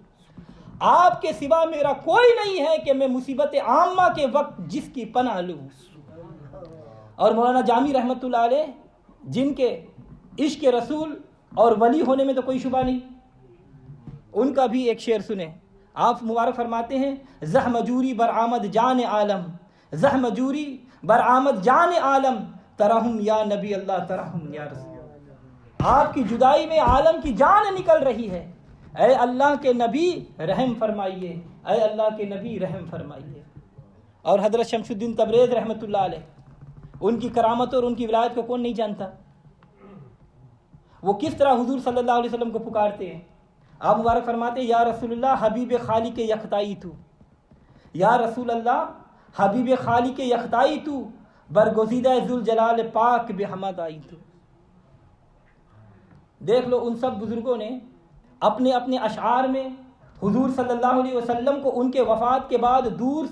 آپ کے سوا میرا کوئی نہیں ہے کہ میں مصیبت عامہ کے وقت جس کی پناہ لوں۔ اور مولانا جامی رحمۃ اللہ علیہ، جن کے عشق رسول اور ولی ہونے میں تو کوئی شبہ نہیں، ان کا بھی ایک شعر سنیں۔ آپ مبارک فرماتے ہیں زحم جوری برآمد جان عالم، زحم جوری برآمد جان عالم ترہم یا نبی اللہ ترہم یا رسول۔ آپ کی جدائی میں عالم کی جان نکل رہی ہے، اے اللہ کے نبی رحم فرمائیے، اے اللہ کے نبی رحم فرمائیے۔ اور حضرت شمس الدین تبریز رحمۃ اللہ علیہ، ان کی کرامت اور ان کی ولایت کو کون نہیں جانتا؟ وہ کس طرح حضور صلی اللہ علیہ وسلم کو پکارتے ہیں۔ آپ مبارک فرماتے ہیں یا رسول اللہ حبیب خالق یکتائی تو، یا رسول اللہ حبیب خالق یکتائی تو برگزیدہ ذوالجلال پاک بحمد آئی تو۔ دیکھ لو ان سب بزرگوں نے اپنے اپنے اشعار میں حضور صلی اللہ علیہ وسلم کو ان کے وفات کے بعد دور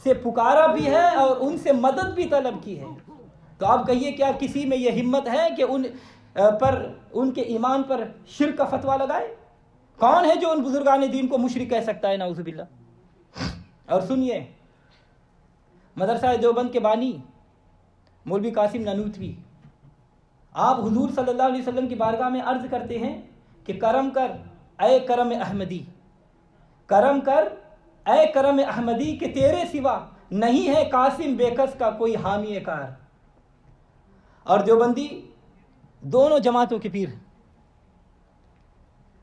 سے پکارا بھی ہے اور ان سے مدد بھی طلب کی ہے۔ تو آپ کہیے کیا کسی میں یہ ہمت ہے کہ ان کے ایمان پر شرک کا فتویٰ لگائے؟ کون ہے جو ان بزرگان دین کو مشرک کہہ سکتا ہے؟ نعوذ باللہ۔ اور سنیے، مدرسہ دیوبند کے بانی مولوی قاسم نانوتوی، آپ حضور صلی اللہ علیہ وسلم کی بارگاہ میں عرض کرتے ہیں کہ کرم کر اے کرم احمدی، کرم کر اے کرم احمدی کہ تیرے سوا نہیں ہے قاسم بیکس کا کوئی حامی کار۔ اور دیوبندی دونوں جماعتوں کے پیر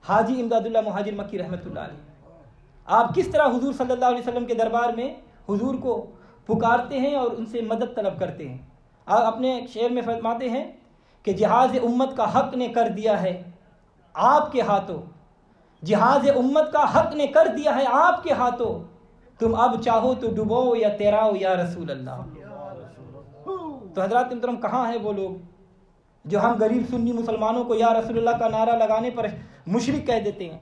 حاجی امداد اللہ مہاجر مکی رحمۃ اللہ علیہ، آپ کس طرح حضور صلی اللہ علیہ وسلم کے دربار میں حضور کو پکارتے ہیں اور ان سے مدد طلب کرتے ہیں۔ آپ اپنے شعر میں فرماتے ہیں کہ جہاز امت کا حق نے کر دیا ہے آپ کے ہاتھوں، جہاز امت کا حق نے کر دیا ہے آپ کے ہاتھوں، تم اب چاہو تو ڈبو یا تیراؤ یا رسول اللہ۔ تو حضرات محترم، کہاں ہیں وہ لوگ جو ہم غریب سنی مسلمانوں کو یا رسول اللہ کا نعرہ لگانے پر مشرک کہہ دیتے ہیں؟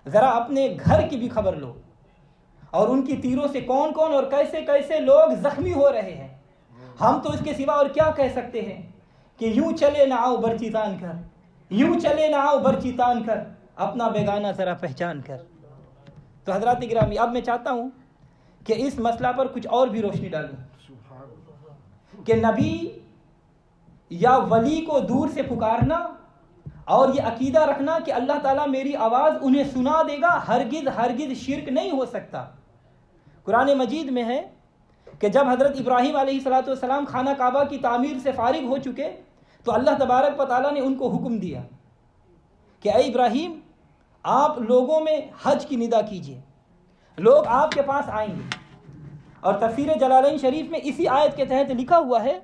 ذرا اپنے گھر کی بھی خبر لو، اور ان کی تیروں سے کون کون اور کیسے کیسے لوگ زخمی ہو رہے ہیں۔ ہم تو اس کے سوا اور کیا کہہ سکتے ہیں کہ یوں چلے نہ آؤ برچی تان کر، یوں چلے نہ آؤ برچی تان کر، اپنا بیگانہ ذرا پہچان کر۔ تو حضرات گرامی، اب میں چاہتا ہوں کہ اس مسئلہ پر کچھ اور بھی روشنی ڈالوں کہ نبی یا ولی کو دور سے پکارنا اور یہ عقیدہ رکھنا کہ اللہ تعالیٰ میری آواز انہیں سنا دے گا، ہرگز ہرگز شرک نہیں ہو سکتا۔ قرآن مجید میں ہے کہ جب حضرت ابراہیم علیہ السلام خانہ کعبہ کی تعمیر سے فارغ ہو چکے تو اللہ تبارک و تعالیٰ نے ان کو حکم دیا کہ اے ابراہیم، آپ لوگوں میں حج کی ندا کیجئے، لوگ آپ کے پاس آئیں گے۔ اور تفسیر جلالین شریف میں اسی آیت کے تحت لکھا ہوا ہے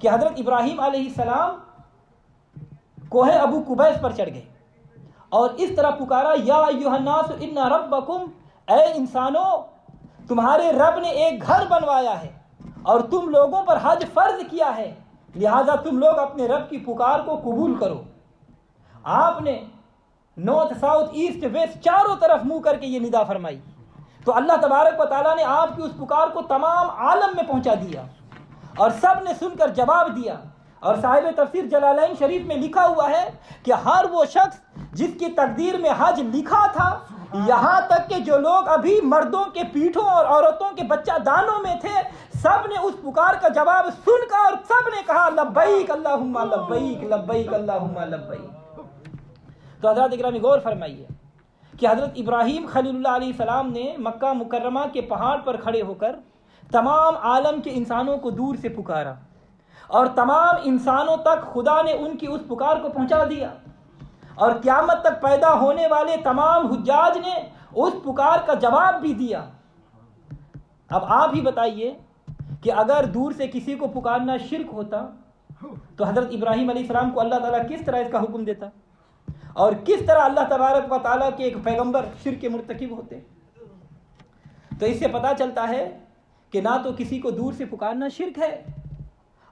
کہ حضرت ابراہیم علیہ السلام کوہ ابو قبیس پر چڑھ گئے اور اس طرح پکارا یا ایھا الناس ان ربکم، اے انسانوں تمہارے رب نے ایک گھر بنوایا ہے اور تم لوگوں پر حج فرض کیا ہے، لہذا تم لوگ اپنے رب کی پکار کو قبول کرو. آپ نے نارتھ ساؤتھ ایسٹ ویسٹ چاروں طرف منہ کر کے یہ ندا فرمائی. تو اللہ تبارک و تعالیٰ نے آپ کی اس پکار کو تمام عالم میں پہنچا دیا اور سب نے سن کر جواب دیا. اور صاحب تفسیر جلالین شریف میں لکھا ہوا ہے کہ ہر وہ شخص جس کی تقدیر میں حج لکھا تھا، یہاں تک کہ جو لوگ ابھی مردوں کے پیٹھوں اور عورتوں کے بچہ دانوں میں تھے، سب نے اس پکار کا جواب سن کر اور سب نے کہا لبیک اللہم لبیک لبیک اللہم لبیک. تو حضرات اکرامی غور فرمائیے کہ حضرت ابراہیم خلیل اللہ علیہ السلام نے مکہ مکرمہ کے پہاڑ پر کھڑے ہو کر تمام عالم کے انسانوں کو دور سے پکارا اور تمام انسانوں تک خدا نے ان کی اس پکار کو پہنچا دیا اور قیامت تک پیدا ہونے والے تمام حجاج نے اس پکار کا جواب بھی دیا. اب آپ ہی بتائیے کہ اگر دور سے کسی کو پکارنا شرک ہوتا تو حضرت ابراہیم علیہ السلام کو اللہ تعالیٰ کس طرح اس کا حکم دیتا اور کس طرح اللہ تبارک و تعالیٰ کے ایک پیغمبر شرک کے مرتکب ہوتے؟ تو اس سے پتہ چلتا ہے کہ نہ تو کسی کو دور سے پکارنا شرک ہے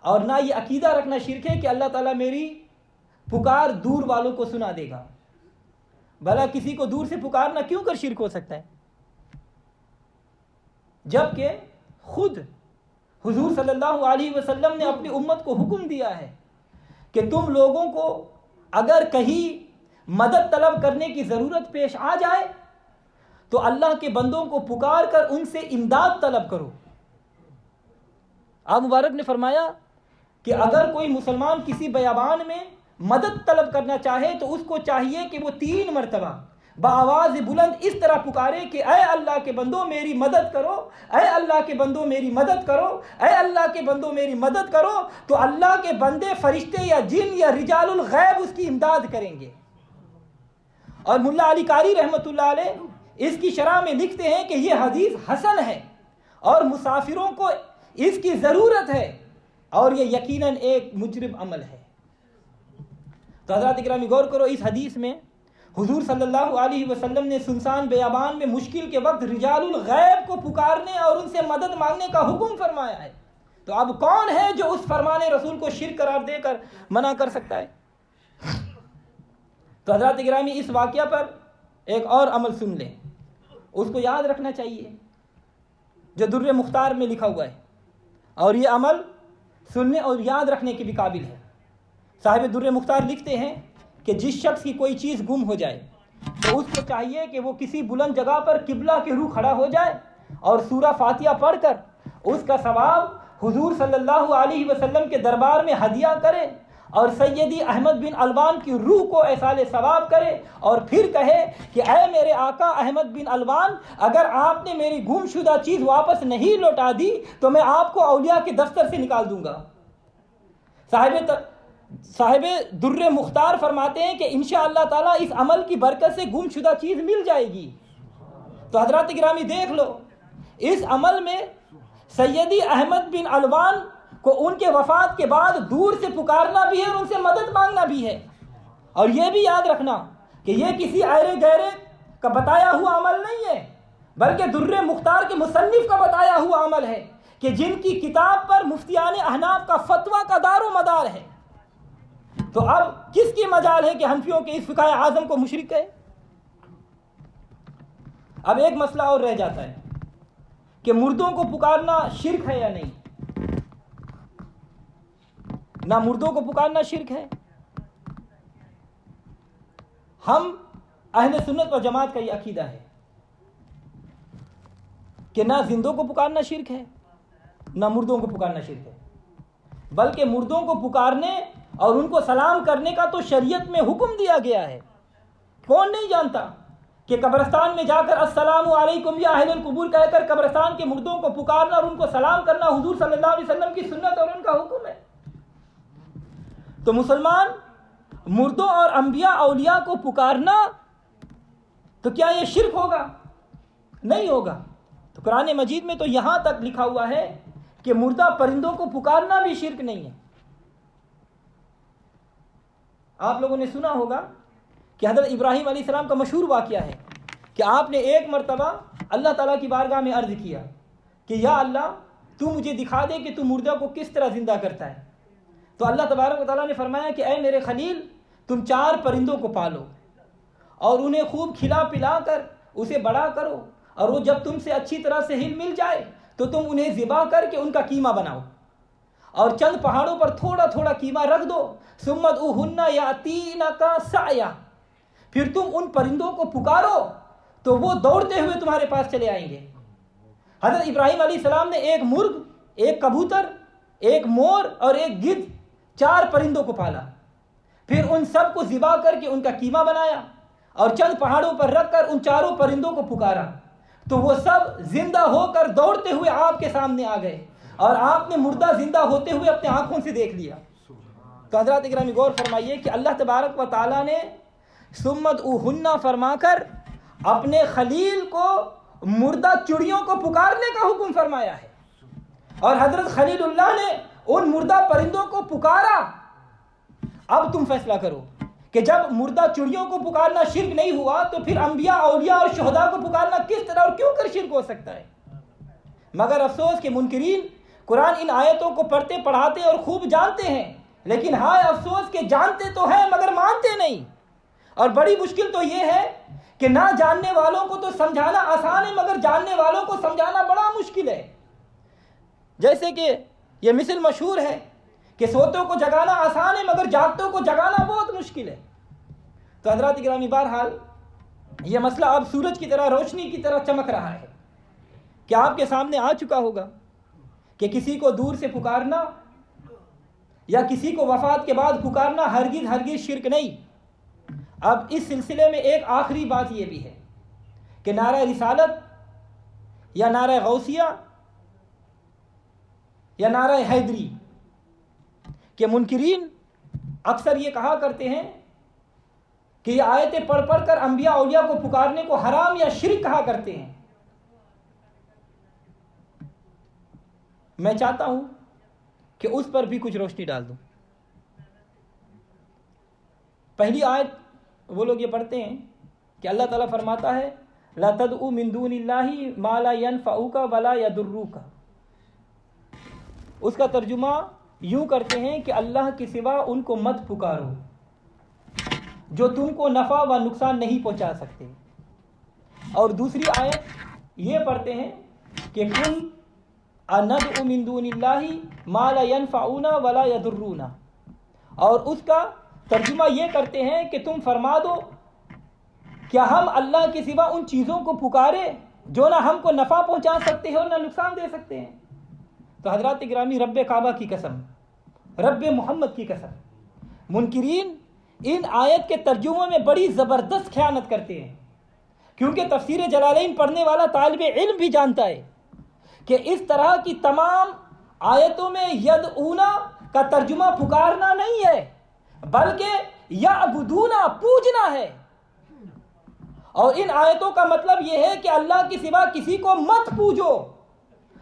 اور نہ یہ عقیدہ رکھنا شرک ہے کہ اللہ تعالیٰ میری پکار دور والوں کو سنا دے گا. بھلا کسی کو دور سے پکارنا کیوں کر شرک ہو سکتا ہے جبکہ خود حضور صلی اللہ علیہ وسلم نے اپنی امت کو حکم دیا ہے کہ تم لوگوں کو اگر کہیں مدد طلب کرنے کی ضرورت پیش آ جائے تو اللہ کے بندوں کو پکار کر ان سے امداد طلب کرو. آپ مبارک نے فرمایا کہ اگر کوئی مسلمان کسی بیابان میں مدد طلب کرنا چاہے تو اس کو چاہیے کہ وہ 3 مرتبہ بآواز بلند اس طرح پکارے کہ اے اللہ کے بندو میری مدد کرو، اے اللہ کے بندو میری مدد کرو، اے اللہ کے بندو میری مدد کرو. تو اللہ کے بندے فرشتے یا جن یا رجال الغیب اس کی امداد کریں گے. اور ملا علی قاری رحمۃ اللہ علیہ اس کی شرح میں لکھتے ہیں کہ یہ حدیث حسن ہے اور مسافروں کو اس کی ضرورت ہے اور یہ یقیناً ایک مجرم عمل ہے. تو حضرات اکرامی غور کرو، اس حدیث میں حضور صلی اللہ علیہ وسلم نے سنسان بیابان میں مشکل کے وقت رجال الغیب کو پکارنے اور ان سے مدد مانگنے کا حکم فرمایا ہے. تو اب کون ہے جو اس فرمان رسول کو شرک قرار دے کر منع کر سکتا ہے؟ تو حضرات اکرامی اس واقعہ پر ایک اور عمل سن لیں، اس کو یاد رکھنا چاہیے جو در مختار میں لکھا ہوا ہے اور یہ عمل سننے اور یاد رکھنے کے بھی قابل ہے. صاحب در مختار لکھتے ہیں کہ جس شخص کی کوئی چیز گم ہو جائے تو اس کو چاہیے کہ وہ کسی بلند جگہ پر قبلہ کے روح کھڑا ہو جائے اور سورہ فاتحہ پڑھ کر اس کا ثواب حضور صلی اللہ علیہ وسلم کے دربار میں ہدیہ کرے اور سیدی احمد بن الوان کی روح کو ایصال ثواب کرے اور پھر کہے کہ اے میرے آقا احمد بن الوان، اگر آپ نے میری گم شدہ چیز واپس نہیں لوٹا دی تو میں آپ کو اولیاء کے دفتر سے نکال دوں گا. صاحب در مختار فرماتے ہیں کہ انشاءاللہ تعالیٰ اس عمل کی برکت سے گم شدہ چیز مل جائے گی. تو حضرات گرامی دیکھ لو، اس عمل میں سیدی احمد بن الوان کو ان کے وفات کے بعد دور سے پکارنا بھی ہے اور ان سے مدد مانگنا بھی ہے. اور یہ بھی یاد رکھنا کہ یہ کسی ایرے گہرے کا بتایا ہوا عمل نہیں ہے بلکہ در مختار کے مصنف کا بتایا ہوا عمل ہے کہ جن کی کتاب پر مفتیان احناف کا فتویٰ کا دار و مدار ہے. تو اب کس کی مجال ہے کہ حنفیوں کے اس فقہ اعظم کو مشرک ہے؟ اب ایک مسئلہ اور رہ جاتا ہے کہ مردوں کو پکارنا شرک ہے یا نہیں. نہ مردوں کو پکارنا شرک ہے. ہم اہل سنت و جماعت کا یہ عقیدہ ہے کہ نہ زندوں کو پکارنا شرک ہے نہ مردوں کو پکارنا شرک ہے، بلکہ مردوں کو پکارنے اور ان کو سلام کرنے کا تو شریعت میں حکم دیا گیا ہے. کون نہیں جانتا کہ قبرستان میں جا کر السلام علیکم یا اہل القبور کہہ کر قبرستان کے مردوں کو پکارنا اور ان کو سلام کرنا حضور صلی اللہ علیہ وسلم کی سنت اور ان کا حکم ہے. تو مسلمان مردوں اور انبیاء اولیاء کو پکارنا تو کیا یہ شرک ہوگا؟ نہیں ہوگا. تو قرآن مجید میں تو یہاں تک لکھا ہوا ہے کہ مردہ پرندوں کو پکارنا بھی شرک نہیں ہے. آپ لوگوں نے سنا ہوگا کہ حضرت ابراہیم علیہ السلام کا مشہور واقعہ ہے کہ آپ نے ایک مرتبہ اللہ تعالیٰ کی بارگاہ میں عرض کیا کہ یا اللہ تو مجھے دکھا دے کہ تو مردہ کو کس طرح زندہ کرتا ہے. تو اللہ تبارک و تعالیٰ نے فرمایا کہ اے میرے خلیل تم 4 پرندوں کو پالو اور انہیں خوب کھلا پلا کر اسے بڑا کرو، اور وہ جب تم سے اچھی طرح سے ہل مل جائے تو تم انہیں ذبح کر کے ان کا قیمہ بناؤ، اور چند پہاڑوں پر تھوڑا تھوڑا قیمہ رکھ دو، ثم ادعوہن یاتینک سعیا، پھر تم ان پرندوں کو پکارو تو وہ دوڑتے ہوئے تمہارے پاس چلے آئیں گے۔ حضرت ابراہیم علیہ السلام نے ایک مرغ، ایک کبوتر، ایک مور اور ایک گدھ 4 پرندوں کو پالا، پھر ان سب کو ذبح کر کے ان کا قیمہ بنایا اور چند پہاڑوں پر رکھ کر ان 4 پرندوں کو پکارا تو وہ سب زندہ ہو کر دوڑتے ہوئے آپ کے سامنے آ گئے اور آپ نے مردہ زندہ ہوتے ہوئے اپنے آنکھوں سے دیکھ لیا۔ تو حضرات اکرامی غور فرمائیے کہ اللہ تبارک و تعالیٰ نے ثم ادعوہن فرما کر اپنے خلیل کو مردہ چڑیوں کو پکارنے کا حکم فرمایا ہے، اور حضرت خلیل اللہ نے ان مردہ پرندوں کو پکارا۔ اب تم فیصلہ کرو کہ جب مردہ چڑیوں کو پکارنا شرک نہیں ہوا تو پھر انبیاء، اولیاء اور شہداء کو پکارنا کس طرح اور کیوں کر شرک ہو سکتا ہے؟ مگر افسوس کہ منکرین قرآن ان آیتوں کو پڑھتے پڑھاتے اور خوب جانتے ہیں، لیکن ہائے افسوس کہ جانتے تو ہیں مگر مانتے نہیں۔ اور بڑی مشکل تو یہ ہے کہ نہ جاننے والوں کو تو سمجھانا آسان ہے مگر جاننے والوں کو سمجھانا بڑا مشکل ہے۔ جیسے کہ یہ مثل مشہور ہے کہ سوتوں کو جگانا آسان ہے مگر جاگتوں کو جگانا بہت مشکل ہے۔ تو حضرات گرامی بہرحال یہ مسئلہ اب سورج کی طرح، روشنی کی طرح چمک رہا ہے کہ آپ کے سامنے آ چکا ہوگا کہ کسی کو دور سے پکارنا یا کسی کو وفات کے بعد پکارنا ہرگز ہرگز شرک نہیں۔ اب اس سلسلے میں ایک آخری بات یہ بھی ہے کہ نعرہ رسالت یا نعرہ غوثیہ یا نعرہ حیدری کہ منکرین اکثر یہ کہا کرتے ہیں کہ یہ آیتیں پڑھ پڑھ کر انبیاء اولیاء کو پکارنے کو حرام یا شرک کہا کرتے ہیں۔ میں چاہتا ہوں کہ اس پر بھی کچھ روشنی ڈال دوں۔ پہلی آیت وہ لوگ یہ پڑھتے ہیں کہ اللہ تعالیٰ فرماتا ہے لا تدعو من دون اللہ ما لا ينفعک ولا یضرک، اس کا ترجمہ یوں کرتے ہیں کہ اللہ کے سوا ان کو مت پکارو جو تم کو نفع و نقصان نہیں پہنچا سکتے۔ اور دوسری آیت یہ پڑھتے ہیں کہ قل اندعو من دون اللہ ما لا ينفعنا ولا یضرنا، اور اس کا ترجمہ یہ کرتے ہیں کہ تم فرما دو کیا ہم اللہ کے سوا ان چیزوں کو پکارے جو نہ ہم کو نفع پہنچا سکتے ہیں اور نہ نقصان دے سکتے ہیں۔ تو حضرات گرامی رب کعبہ کی قسم، رب محمد کی قسم، منکرین ان آیت کے ترجموں میں بڑی زبردست خیانت کرتے ہیں، کیونکہ تفسیر جلالین پڑھنے والا طالب علم بھی جانتا ہے کہ اس طرح کی تمام آیتوں میں یدعونا کا ترجمہ پکارنا نہیں ہے بلکہ یعبدونا پوجنا ہے، اور ان آیتوں کا مطلب یہ ہے کہ اللہ کے سوا کسی کو مت پوجو،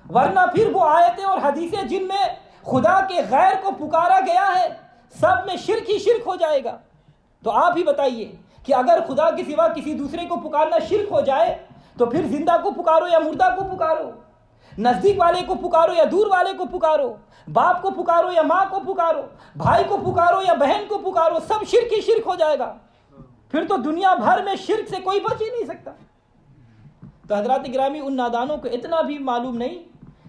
ورنہ پھر وہ آیتیں اور حدیثیں جن میں خدا کے غیر کو پکارا گیا ہے سب میں شرک ہی شرک ہو جائے گا۔ تو آپ ہی بتائیے کہ اگر خدا کے سوا کسی دوسرے کو پکارنا شرک ہو جائے تو پھر زندہ کو پکارو یا مردہ کو پکارو، نزدیک والے کو پکارو یا دور والے کو پکارو، باپ کو پکارو یا ماں کو پکارو، بھائی کو پکارو یا بہن کو پکارو، سب شرک ہی شرک ہو جائے گا، پھر تو دنیا بھر میں شرک سے کوئی بچ ہی نہیں سکتا۔ تو حضرات گرامی ان نادانوں کو اتنا بھی معلوم نہیں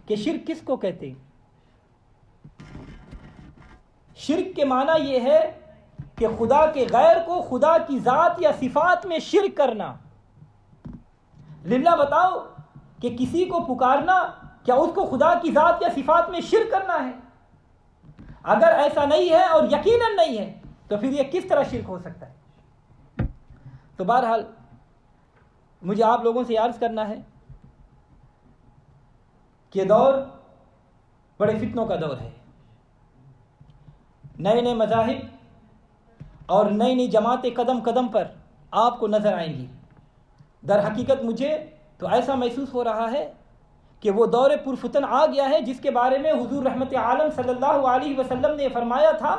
کہ شرک کس کو کہتے ہیں۔ شرک کے معنی یہ ہے کہ خدا کے غیر کو خدا کی ذات یا صفات میں شرک کرنا۔ للہ بتاؤ کہ کسی کو پکارنا کیا اس کو خدا کی ذات یا صفات میں شرک کرنا ہے؟ اگر ایسا نہیں ہے اور یقیناً نہیں ہے تو پھر یہ کس طرح شرک ہو سکتا ہے؟ تو بہرحال مجھے آپ لوگوں سے عرض کرنا ہے کہ یہ دور بڑے فتنوں کا دور ہے۔ نئے نئے مذاہب اور نئی نئی جماعتیں قدم قدم پر آپ کو نظر آئیں گی۔ در حقیقت مجھے تو ایسا محسوس ہو رہا ہے کہ وہ دور پرفتن آ گیا ہے جس کے بارے میں حضور رحمت عالم صلی اللہ علیہ وسلم نے فرمایا تھا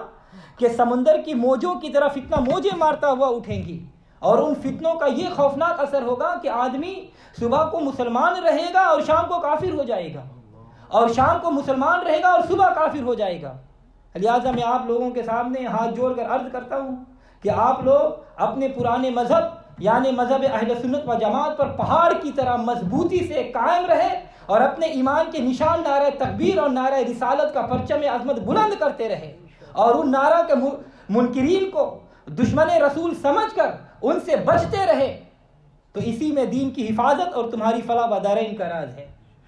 کہ سمندر کی موجوں کی طرح فتنہ موجیں مارتا ہوا اٹھیں گی، اور ان فتنوں کا یہ خوفناک اثر ہوگا کہ آدمی صبح کو مسلمان رہے گا اور شام کو کافر ہو جائے گا، اور شام کو مسلمان رہے گا اور صبح کافر ہو جائے گا۔ لہٰذا میں آپ لوگوں کے سامنے ہاتھ جوڑ کر عرض کرتا ہوں کہ آپ لوگ اپنے پرانے مذہب یعنی مذہب اہل سنت و جماعت پر پہاڑ کی طرح مضبوطی سے قائم رہے اور اپنے ایمان کے نشان نعرہ تکبیر اور نعرہ رسالت کا پرچم عظمت بلند کرتے رہے اور ان نعرہ کے منکرین کو دشمن رسول سمجھ کر ان سے بچتے رہے، تو اسی میں دین کی حفاظت اور تمہاری فلاح و دارین کا راز ہے۔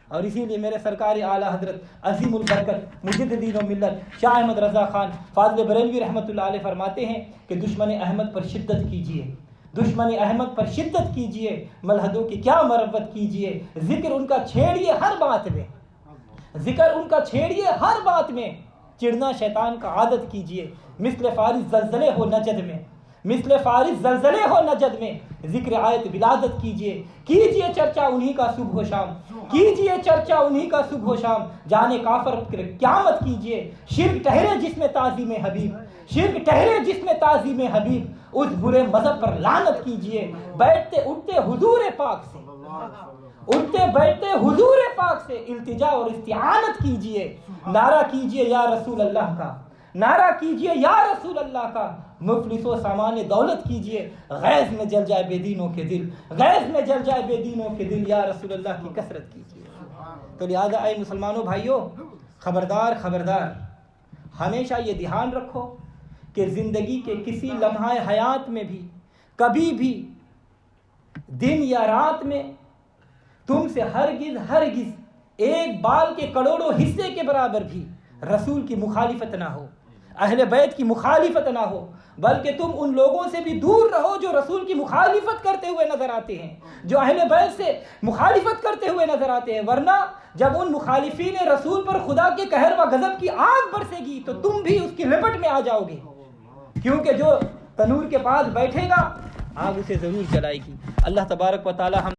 اور اسی لیے میرے سرکار اعلیٰ حضرت عظیم البرکت مجد دین و ملت شاہ احمد رضا خان فاضل بریلوی رحمۃ اللہ علیہ فرماتے ہیں کہ دشمن احمد پر شدت کیجیے، دشمن احمد پر شدت کیجیے، ملحدوں کی کیا مربت کیجیے، ذکر ان کا چھیڑیے ہر بات میں، ذکر ان کا چھیڑیے ہر بات میں، چڑنا شیطان کا عادت کیجیے، مثل فارس زلزلے ہو نجد میں، مثل فارس زلزلے ہو نجد میں، ذکر آیت ولادت کیجیے، کیجیے چرچا انہی کا صبح و شام، کیجیے چرچا انہی کا صبح و شام، جانے کافر قیامت کیجیے، شرک ٹھہرے جس میں تعظیم حبیب، شرک ٹھہرے جس میں تعظیم حبیب، اس برے مذہب پر لعنت کیجیے، بیٹھتے اٹھتے حضور پاک سے، اٹھتے بیٹھتے حضور پاک سے التجا اور استعانت کیجیے، نعرہ کیجیے یا رسول اللہ کا، نعرہ کیجیے یا رسول اللہ کا، مفلس و سامان دولت کیجیے، غیظ میں جل جائے بے دینوں کے دل، غیظ میں جل جائے بے دینوں کے دل، یا رسول اللہ کی کثرت کیجیے۔ تو لہذا اے مسلمانوں بھائیوں، خبردار خبردار، ہمیشہ یہ دھیان رکھو کہ زندگی کے کسی لمحہ حیات میں بھی کبھی بھی دن یا رات میں تم سے ہرگز ایک بال کے کروڑوں حصے کے برابر بھی رسول کی مخالفت نہ ہو، اہل بیت کی مخالفت نہ ہو، بلکہ تم ان لوگوں سے بھی دور رہو جو رسول کی مخالفت کرتے ہوئے نظر آتے ہیں، جو اہل بیت سے مخالفت کرتے ہوئے نظر آتے ہیں، ورنہ جب ان مخالفین رسول پر خدا کے قہر و غضب کی آگ برسے گی تو تم بھی اس کی لپٹ میں آ جاؤ گے، کیونکہ جو تنور کے پاس بیٹھے گا آگ اسے ضرور جلائے گی۔ اللہ تبارک و تعالی ہم